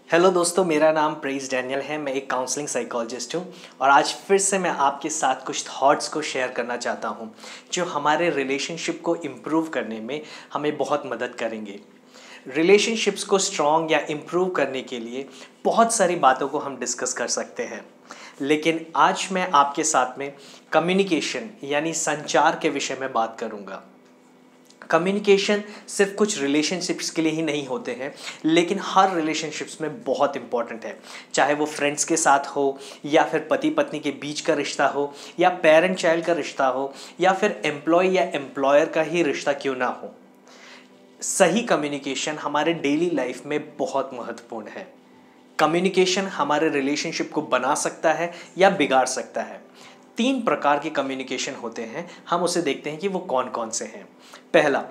Hello दोस्तों, मेरा नाम प्रेज डैनियल है। मैं एक काउंसलिंग साइकोलॉजिस्ट हूँ और आज फिर से मैं आपके साथ कुछ थॉट्स को शेयर करना चाहता हूँ जो हमारे रिलेशनशिप को इम्प्रूव करने में हमें बहुत मदद करेंगे। रिलेशनशिप्स को स्ट्रॉन्ग या इम्प्रूव करने के लिए बहुत सारी बातों को हम डिस्कस कर सकते हैं, लेकिन आज मैं आपके साथ में कम्युनिकेशन यानी संचार के विषय में बात करूँगा। कम्युनिकेशन सिर्फ कुछ रिलेशनशिप्स के लिए ही नहीं होते हैं, लेकिन हर रिलेशनशिप्स में बहुत इंपॉर्टेंट है। चाहे वो फ्रेंड्स के साथ हो, या फिर पति पत्नी के बीच का रिश्ता हो, या पेरेंट चाइल्ड का रिश्ता हो, या फिर एम्प्लॉय या एम्प्लॉयर का ही रिश्ता क्यों ना हो। सही कम्युनिकेशन हमारे डेली लाइफ में बहुत महत्वपूर्ण है। कम्युनिकेशन हमारे रिलेशनशिप को बना सकता है या बिगाड़ सकता है। 3 प्रकार के कम्युनिकेशन होते हैं, हम उसे देखते हैं कि वो कौन कौन से हैं। पहला,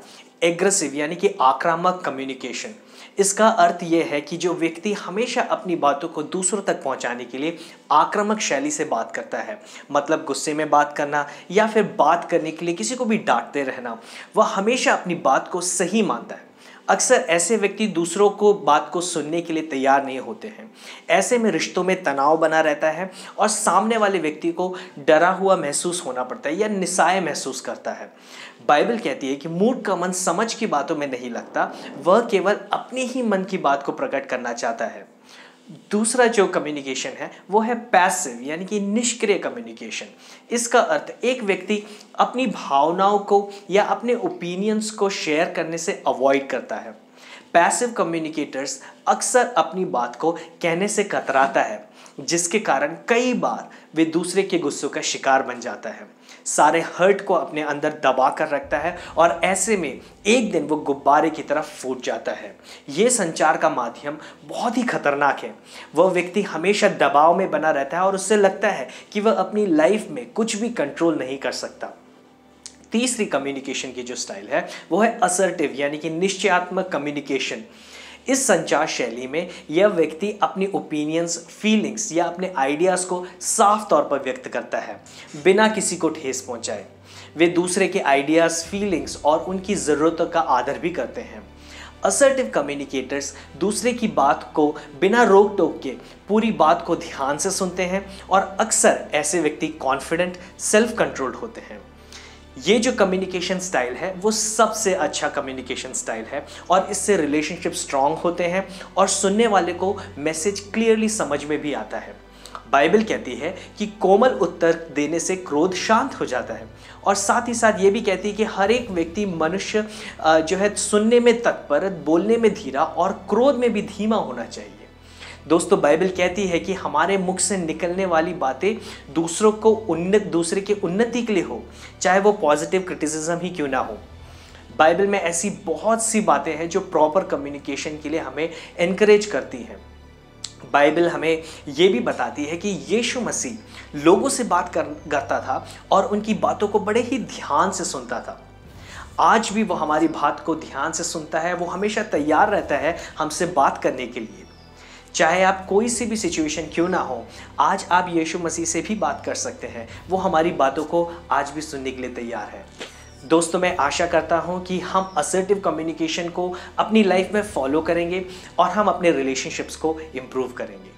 एग्रेसिव यानी कि आक्रामक कम्युनिकेशन। इसका अर्थ यह है कि जो व्यक्ति हमेशा अपनी बातों को दूसरों तक पहुंचाने के लिए आक्रामक शैली से बात करता है, मतलब गुस्से में बात करना या फिर बात करने के लिए किसी को भी डांटते रहना, वह हमेशा अपनी बात को सही मानता है। अक्सर ऐसे व्यक्ति दूसरों को बात को सुनने के लिए तैयार नहीं होते हैं। ऐसे में रिश्तों में तनाव बना रहता है और सामने वाले व्यक्ति को डरा हुआ महसूस होना पड़ता है या निस्सहाय महसूस करता है। बाइबल कहती है कि मूर्ख का मन समझ की बातों में नहीं लगता, वह केवल अपने ही मन की बात को प्रकट करना चाहता है। दूसरा जो कम्युनिकेशन है वो है पैसिव यानी कि निष्क्रिय कम्युनिकेशन। इसका अर्थ एक व्यक्ति अपनी भावनाओं को या अपने ओपिनियंस को शेयर करने से अवॉइड करता है। पैसिव कम्युनिकेटर्स अक्सर अपनी बात को कहने से कतराता है, जिसके कारण कई बार वे दूसरे के गुस्सों का शिकार बन जाता है, सारे हर्ट को अपने अंदर दबा कर रखता है और ऐसे में एक दिन वो गुब्बारे की तरफ फूट जाता है। ये संचार का माध्यम बहुत ही खतरनाक है। वह व्यक्ति हमेशा दबाव में बना रहता है और उससे लगता है कि वह अपनी लाइफ में कुछ भी कंट्रोल नहीं कर सकता। तीसरी कम्युनिकेशन की जो स्टाइल है वो है असर्टिव यानी कि निश्चयात्मक कम्युनिकेशन। इस संचार शैली में यह व्यक्ति अपनी ओपिनियंस, फीलिंग्स या अपने आइडियाज़ को साफ तौर पर व्यक्त करता है, बिना किसी को ठेस पहुंचाए। वे दूसरे के आइडियाज़, फीलिंग्स और उनकी ज़रूरतों का आदर भी करते हैं। असर्टिव कम्युनिकेटर्स दूसरे की बात को बिना रोक टोक के पूरी बात को ध्यान से सुनते हैं और अक्सर ऐसे व्यक्ति कॉन्फिडेंट, सेल्फ कंट्रोल्ड होते हैं। ये जो कम्युनिकेशन स्टाइल है वो सबसे अच्छा कम्युनिकेशन स्टाइल है और इससे रिलेशनशिप स्ट्रांग होते हैं और सुनने वाले को मैसेज क्लियरली समझ में भी आता है। बाइबल कहती है कि कोमल उत्तर देने से क्रोध शांत हो जाता है और साथ ही साथ ये भी कहती है कि हर एक व्यक्ति मनुष्य जो है सुनने में तत्पर, बोलने में धीरा और क्रोध में भी धीमा होना चाहिए। दोस्तों, बाइबल कहती है कि हमारे मुख से निकलने वाली बातें दूसरे के उन्नति के लिए हो, चाहे वो पॉजिटिव क्रिटिसिज्म ही क्यों ना हो। बाइबल में ऐसी बहुत सी बातें हैं जो प्रॉपर कम्युनिकेशन के लिए हमें एनकरेज करती हैं। बाइबल हमें ये भी बताती है कि यीशु मसीह लोगों से बात करता था और उनकी बातों को बड़े ही ध्यान से सुनता था। आज भी वो हमारी बात को ध्यान से सुनता है, वो हमेशा तैयार रहता है हमसे बात करने के लिए। चाहे आप कोई सी भी सिचुएशन क्यों ना हो, आज आप यीशु मसीह से भी बात कर सकते हैं। वो हमारी बातों को आज भी सुनने के लिए तैयार है। दोस्तों, मैं आशा करता हूं कि हम असर्टिव कम्युनिकेशन को अपनी लाइफ में फॉलो करेंगे और हम अपने रिलेशनशिप्स को इम्प्रूव करेंगे।